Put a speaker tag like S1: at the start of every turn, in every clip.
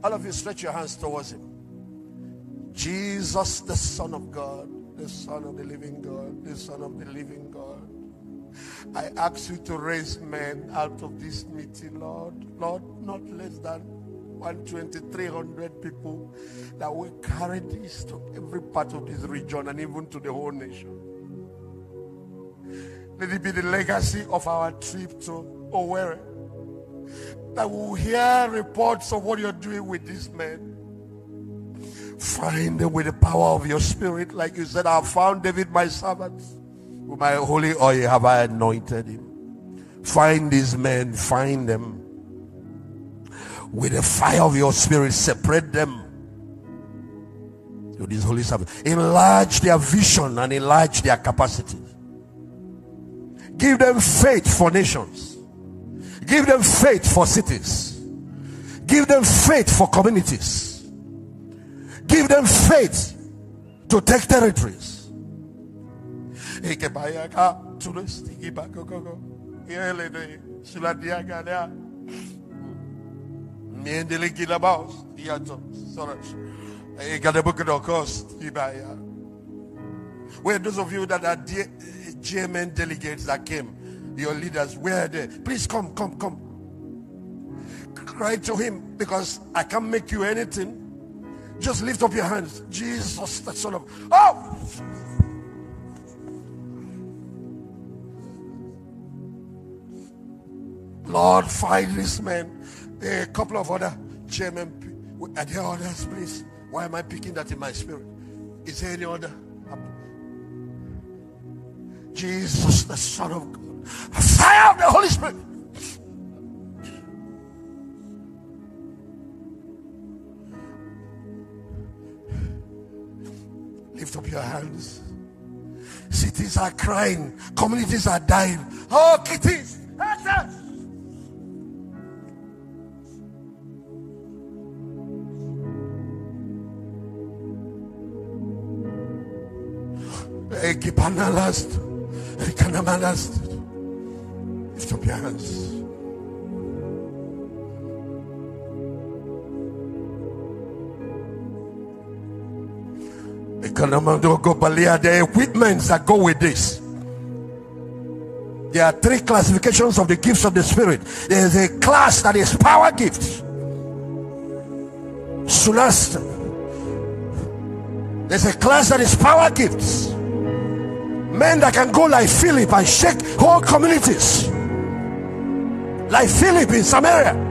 S1: All of you stretch your hands towards him. Jesus, the Son of God, the Son of the living God, the Son of the living God. I ask you to raise men out of this meeting, Lord. Lord, not less than 120, 300 people that will carry this to every part of this region and even to the whole nation. Let it be the legacy of our trip to Owerri, that we will hear reports of what you're doing with these men. Find them with the power of your spirit, like you said, I have found David my servant. With my holy oil have I anointed him. Find these men, find them. With the fire of your spirit, separate them to this holy servant. Enlarge their vision and enlarge their capacity. Give them faith for nations. Give them faith for cities. Give them faith for communities. Give them faith to take territories. Where those of you that are GMN delegates that came, your leaders, where are they? Please come. Cry to him, because I can't make you anything. Just lift up your hands. Jesus, the Son of... Oh! Lord, find this man. A couple of other chairmen. Are there others, please? Why am I picking that in my spirit? Is there any other? Jesus, the Son of God. Fire of the Holy Spirit. Lift up your hands. Cities are crying. Communities are dying. Oh, kitties. Lift up your hands. There are equipments that go with this. There are three classifications of the gifts of the Spirit. There is a class that is power gifts. Sunasta. There's a class that is power gifts. Men that can go like Philip and shake whole communities. Like Philip in Samaria.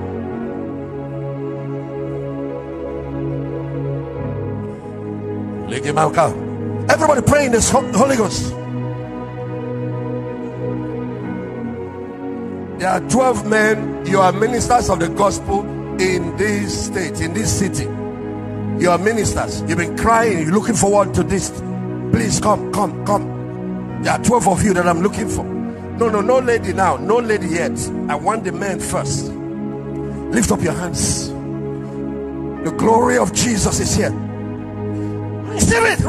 S1: Everybody pray in this Holy Ghost. There are 12 men. You are ministers of the gospel in this state, in this city. You are ministers. You've been crying. You're looking forward to this. Please come. There are 12 of you that I'm looking for. No lady now. No lady yet. I want the men first. Lift up your hands. The glory of Jesus is here. Receive it.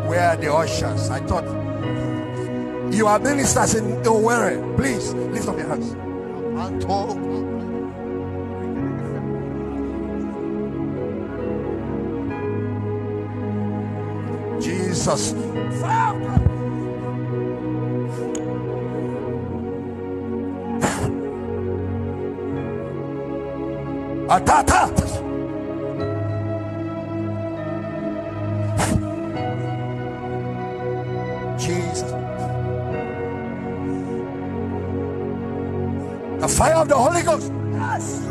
S1: Where are the ushers? I thought you are ministers in Owerri. Please lift up your hands. Jesus. Atata. Jesus. The fire of the Holy Ghost. Yes.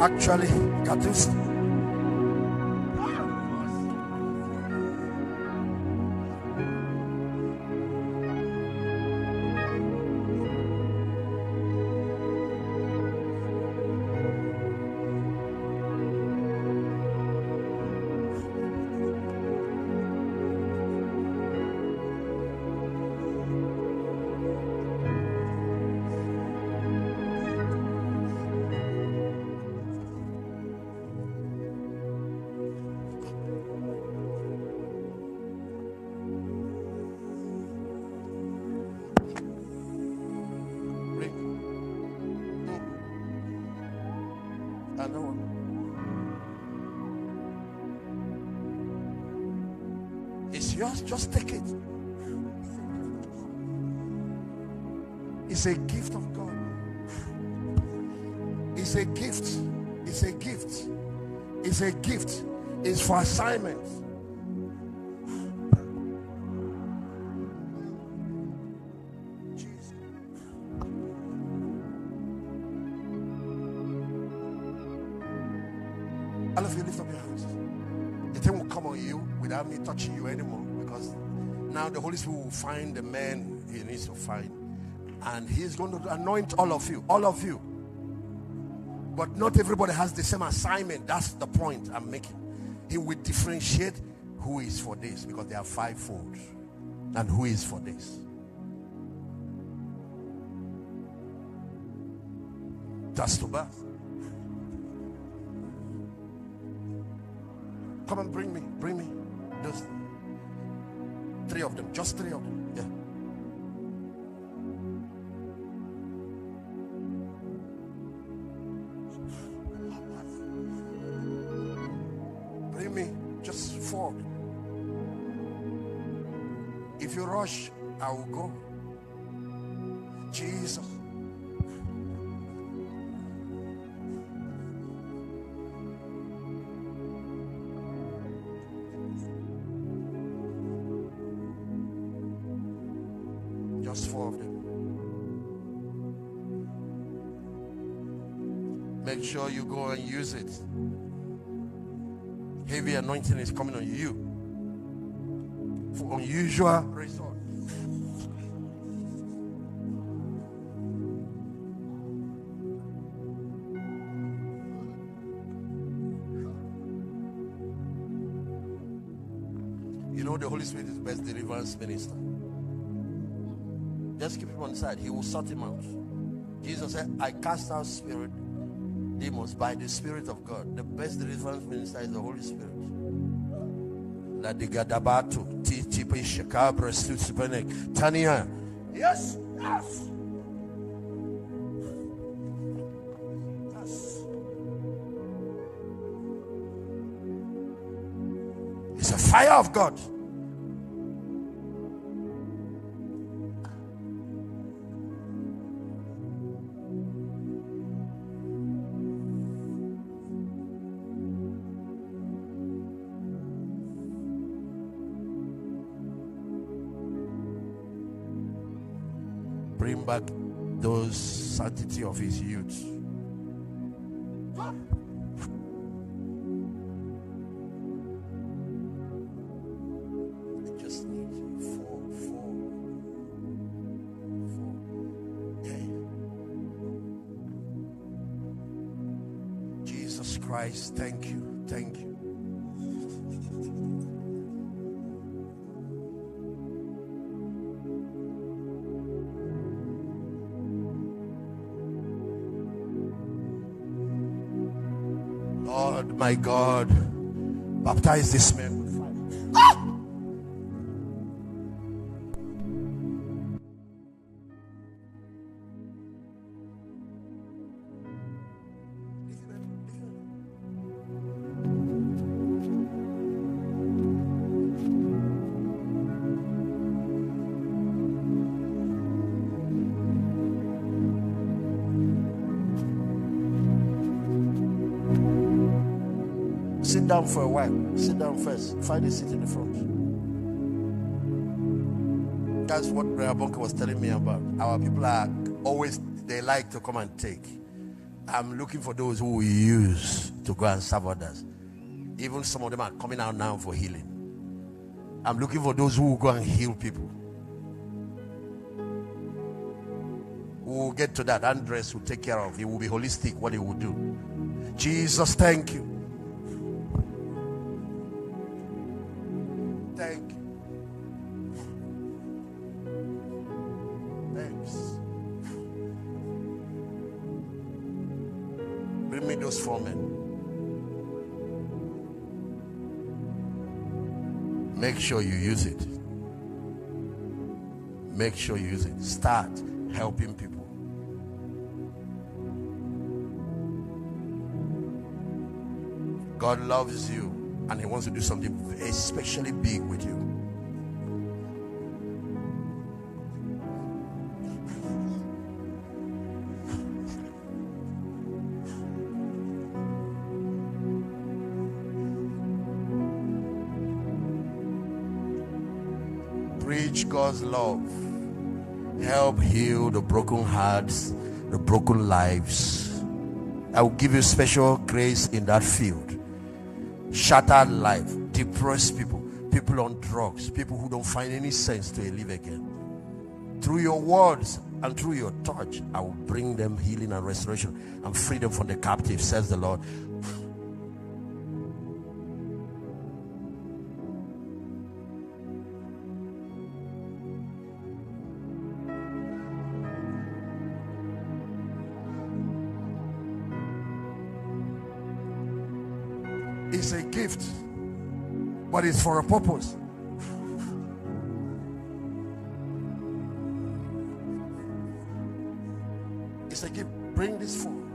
S1: Actually, Katus. I know. It's yours, just take it. It's a gift of God. It's a gift. It's a gift. It's a gift. It's for assignments. Jesus. All of you lift up your hands. The thing will come on you without me touching you anymore, because now the Holy Spirit will find the man he needs to find, and he's going to anoint all of you. All of you. But not everybody has the same assignment. That's the point I'm making. He will differentiate who is for this, because there are fivefold, and who is for this. Just to birth. Come and bring me. Those 3 of them. Just 3 of them. Yeah. Bring me just 4. If you rush, I will go. Jesus. Just 4 of them. Make sure you go and use it. Heavy anointing is coming on you for unusual results. You know the Holy Spirit is the best deliverance minister. Just keep him on the side. He will sort him out. Jesus said, I cast out demons by the Spirit of God. The best deliverance minister is the Holy Spirit. La digadabato, tipe shakabra stutsipanek, Tania. Yes, yes. Yes. It's a fire of God. Bring back those sanctity of his youth. I just need 4. Okay. Jesus Christ, thank you. Lord, my God, baptize this man with fire. Sit down for a while. Sit down first. Find a seat in the front. That's what Brother Bonke was telling me about. Our people are always, they like to come and take. I'm looking for those who we use to go and serve others. Even some of them are coming out now for healing. I'm looking for those who will go and heal people. We'll get to that. Andres will take care of. He will be holistic, what he will do. Jesus, thank you. Thank you. Thanks. Bring me those 4 men. Make sure you use it. Make sure you use it. Start helping people. God loves you and He wants to do something especially big with you. Preach God's love. Help heal the broken hearts, the broken lives. I will give you special grace in that field. Shattered life, depressed people, people on drugs, people who don't find any sense to live again. Through your words and through your touch, I will bring them healing and restoration and freedom from the captive, says the Lord. It's a gift, but it's for a purpose. It's a gift. Bring this forward.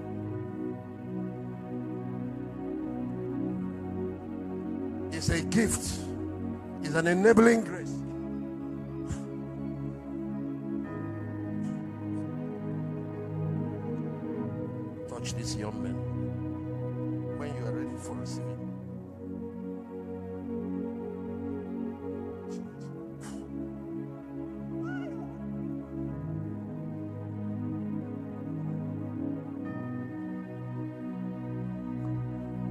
S1: It's a gift. It's an enabling grace. Touch this young man when you are ready for receiving.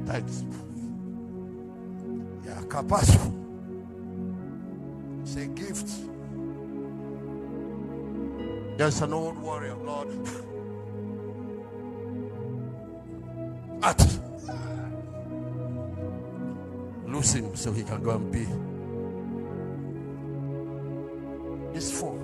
S1: Thanks. Yeah, capacity. It's a gift. There's an old warrior, Lord. Loose him so he can go and be. It's for.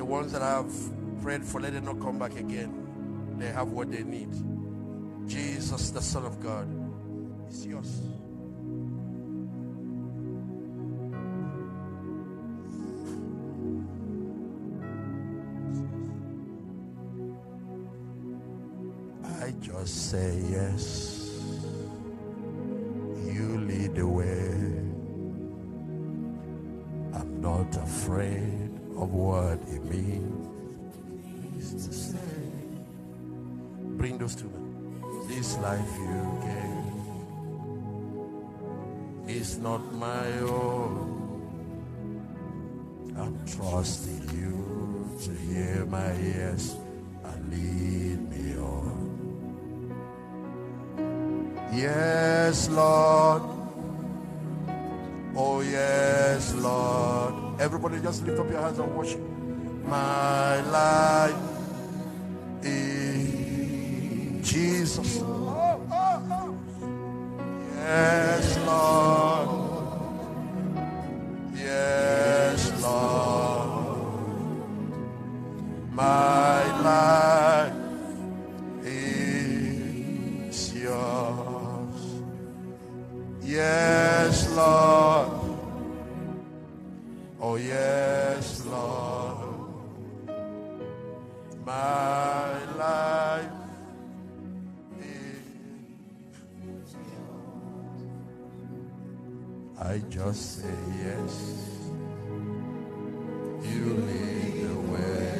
S1: Ones that I have prayed for, let them not come back again. They have what they need. Jesus, the Son of God, is yours. I just say yes. You lead the way. I'm not afraid of what it means to say. Bring those to me. This life you gave is not my own. I'm trusting you to hear my yes and lead me on. Yes, Lord. Oh, yes, Lord. Everybody just lift up your hands and worship. My life in Jesus. Yes, Lord. Yes, Lord. My life is yours. Yes, Lord. Oh, yes, Lord. My life is yours. I just say yes. You lead the way.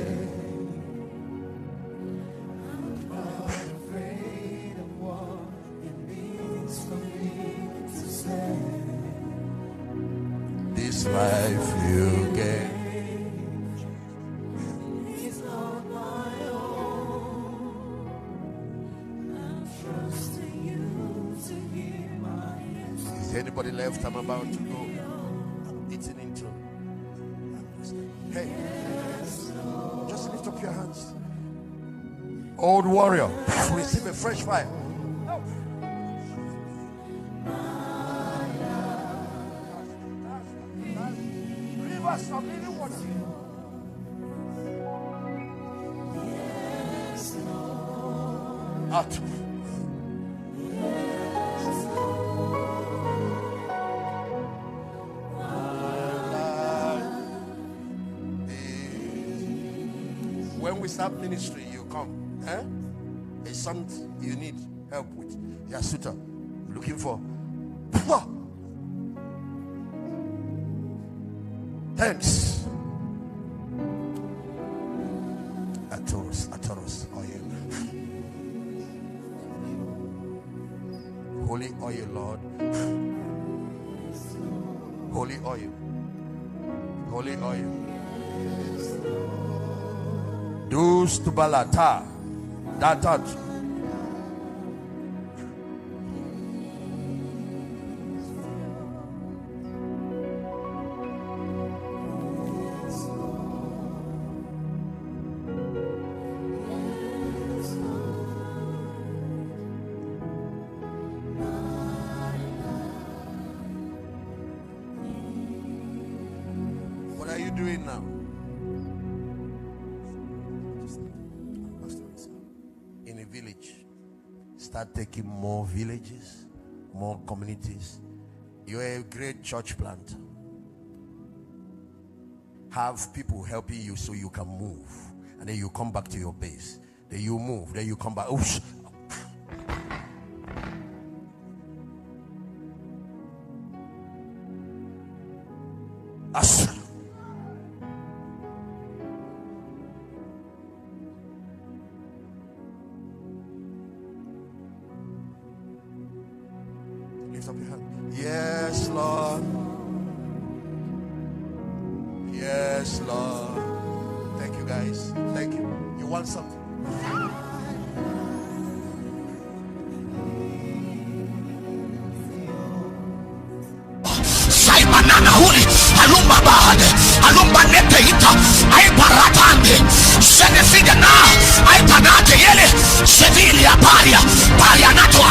S1: I'm not afraid of what it means for me to say. This life you gave is not my own. I'm trusting you to hear my yes. Is anybody left? I'm about to go. I'm eating into. Hey, just lift up your hands. Old warrior, receive a fresh fire. Believers are really what? Out. When we start ministry, you come. There's something you need help with. Yasuta, looking for. Thanks. Atoros, oil. Holy oil, Lord. Holy oil. Holy oil. Dus to balata. Datat. What are you doing now? In a village, start taking more villages, more communities. You're a great church planter. Have people helping you so you can move, and then you come back to your base. Then you move, then you come back. Oosh. As lift up your hand. Yes, Lord. Yes, Lord. Thank you, guys. Thank you. You want something?
S2: Banana huli alumba bahade alumba nete hita ai paratande sene fide na ai panate yele sevili ya paria nato